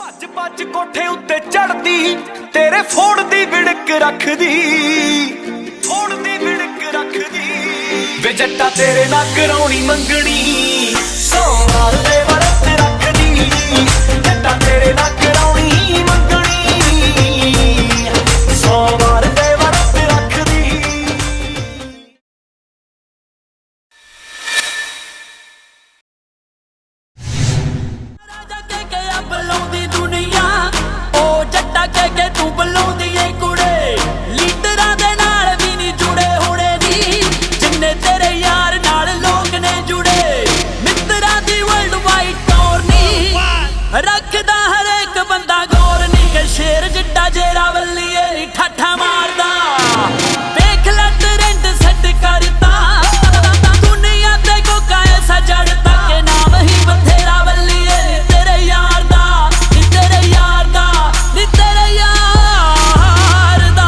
ਭੱਜ ਭੱਜ ਕੋਠੇ ਉੱਤੇ ਚੜਦੀ ਤੇਰੇ ਫੋੜਦੀ ਵਿੜਕ ਰੱਖਦੀ ਵੇ ਜੱਟਾ ਤੇਰੇ ਨਾਲ ਕਰਾਉਣੀ ਮੰਗਣੀ ਸੋਮਵਾਰ ਦੇ ਵਰਤ ਰੱਖਦੀ ਜੱਟਾ ਤੇਰੇ ਨਾਲ ਕਰਾਉਣੀ ਮੰਗਣੀ ਸੋਮਵਾਰ ਦੇ ਵਰਤ ਰੱਖਦੀ। ਰਾਜਾ ਕੇ ਆ ਬੁਲਾਉਂਦੀ ਦੁਨੀਆ ਉਹ ਜੱਟਾ ਕੇ ਤੂੰ ਬੁਲਾਉਂਦੀ ਏ ਕੁੜੇ ਲੀਡਰਾਂ ਦੇ ਨਾਲ ਵੀ ਨਹੀਂ ਜੁੜੇ ਹੋਣੇ ਨੀ ਜਿੰਨੇ ਤੇਰੇ ਯਾਰ ਨਾਲ ਲੋਕ ਨੇ ਜੁੜੇ ਮਿੱਤਰਾਂ ਦੀ ਵਰਲਡ ਵਾਈਡ ਟੌਰ ਨੀ ਰੱਖਦਾ ਹਰੇਕ ਬੰਦਾ ਗੌਰ ਨੀ ਕਿ ਸ਼ੇਰ ਜਿੱਡਾ ਜੇਰਾ ਵੱਲੀਏ ਨੀ ਠਾਠਾ ਮਾਰਦਾ ਦੇਖ ਲੈ ਟਰੈਂਡ ਸੈੱਟ ਕਰਤਾ ਦੁਨੀਆ ਤੇ ਕੋਕਾ ਐਸਾ ਜੜਤਾ ਕਿ ਨਾਮ ਹੀ ਬਥੇਰਾ ਵੱਲੀਏ ਨੀ ਤੇਰੇ ਯਾਰ ਦਾ ਨੀ ਤੇਰੇ ਯਾਰ ਦਾ ਨੀ ਤੇਰੇ ਯਾਰ ਦਾ।